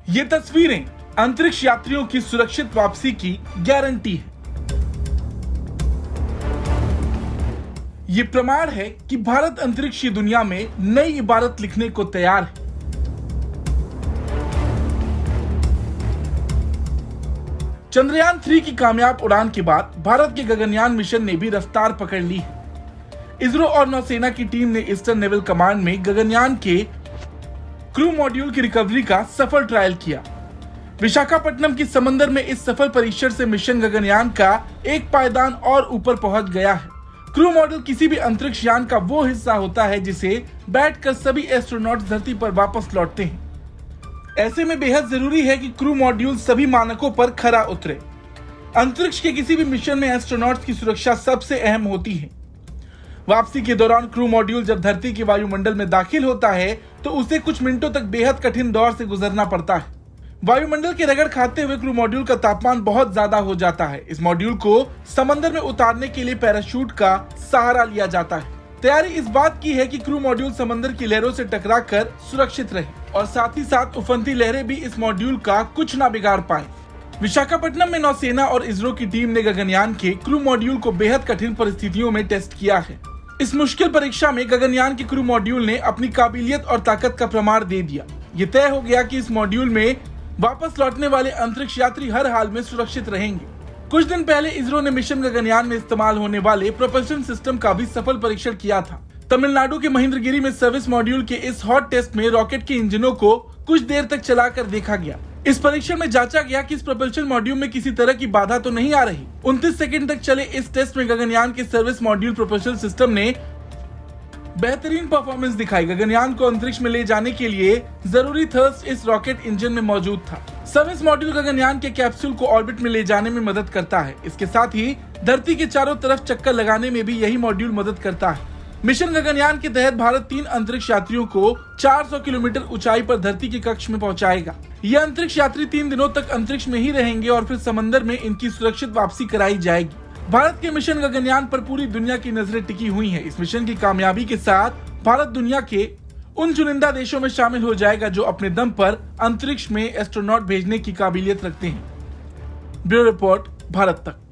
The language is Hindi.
ये तस्वीरें अंतरिक्ष यात्रियों की सुरक्षित वापसी की गारंटी है। ये प्रमाण है कि भारत अंतरिक्षीय दुनिया में नई इबारत लिखने को तैयार है। चंद्रयान 3 की कामयाब उड़ान के बाद भारत के गगनयान मिशन ने भी रफ्तार पकड़ ली है। इसरो और नौसेना की टीम ने ईस्टर्न नेवल कमांड में गगनयान के क्रू मॉड्यूल की रिकवरी का सफल ट्रायल किया। विशाखापट्टनम के समंदर में इस सफल परीक्षण से मिशन गगनयान का एक पायदान और ऊपर पहुंच गया है। क्रू मॉड्यूल किसी भी अंतरिक्ष यान का वो हिस्सा होता है जिसे बैठकर सभी एस्ट्रोनॉट धरती पर वापस लौटते हैं। ऐसे में बेहद जरूरी है कि क्रू मॉड्यूल सभी मानकों पर खरा उतरे। अंतरिक्ष के किसी भी मिशन में एस्ट्रोनॉट्स की सुरक्षा सबसे अहम होती है। वापसी के दौरान क्रू मॉड्यूल जब धरती के वायुमंडल में दाखिल होता है तो उसे कुछ मिनटों तक बेहद कठिन दौर से गुजरना पड़ता है। वायुमंडल के रगड़ खाते हुए क्रू मॉड्यूल का तापमान बहुत ज्यादा हो जाता है। इस मॉड्यूल को समंदर में उतारने के लिए पैराशूट का सहारा लिया जाता है। तैयारी इस बात की है कि क्रू मॉड्यूल समंदर की लहरों से टकराकर सुरक्षित रहे और साथ ही साथ उफनती लहरें भी इस मॉड्यूल का कुछ ना बिगाड़ पाएं। विशाखापट्टनम में नौसेना और इसरो की टीम ने गगनयान के क्रू मॉड्यूल को बेहद कठिन परिस्थितियों में टेस्ट किया है। इस मुश्किल परीक्षा में गगनयान के क्रू मॉड्यूल ने अपनी काबिलियत और ताकत का प्रमाण दे दिया। ये तय हो गया कि इस मॉड्यूल में वापस लौटने वाले अंतरिक्ष यात्री हर हाल में सुरक्षित रहेंगे। कुछ दिन पहले इसरो ने मिशन गगनयान में इस्तेमाल होने वाले प्रोपल्शन सिस्टम का भी सफल परीक्षण किया था। तमिलनाडु के महेंद्रगिरी में सर्विस मॉड्यूल के इस हॉट टेस्ट में रॉकेट के इंजनों को कुछ देर तक चलाकर देखा गया। इस परीक्षण में जांचा गया कि इस प्रोपल्शन मॉड्यूल में किसी तरह की बाधा तो नहीं आ रही। 29 सेकंड तक चले इस टेस्ट में गगनयान के सर्विस मॉड्यूल प्रोपल्शन सिस्टम ने बेहतरीन परफॉर्मेंस दिखाई। गगनयान को अंतरिक्ष में ले जाने के लिए जरूरी थ्रस्ट इस रॉकेट इंजन में मौजूद था। सर्विस मॉड्यूल गगनयान के कैप्सूल को ऑर्बिट में ले जाने में मदद करता है। इसके साथ ही धरती के चारों तरफ चक्कर लगाने में भी यही मॉड्यूल मदद करता है। मिशन गगनयान के तहत भारत 3 अंतरिक्ष यात्रियों को 400 किलोमीटर ऊंचाई पर धरती के कक्ष में पहुंचाएगा। ये अंतरिक्ष यात्री 3 दिनों तक अंतरिक्ष में ही रहेंगे और फिर समंदर में इनकी सुरक्षित वापसी कराई जाएगी। भारत के मिशन गगनयान पर पूरी दुनिया की नजरें टिकी हुई हैं। इस मिशन की कामयाबी के साथ भारत दुनिया के उन चुनिंदा देशों में शामिल हो जाएगा जो अपने दम पर अंतरिक्ष में एस्ट्रोनॉट भेजने की काबिलियत रखते हैं। ब्यूरो रिपोर्ट, भारत तक।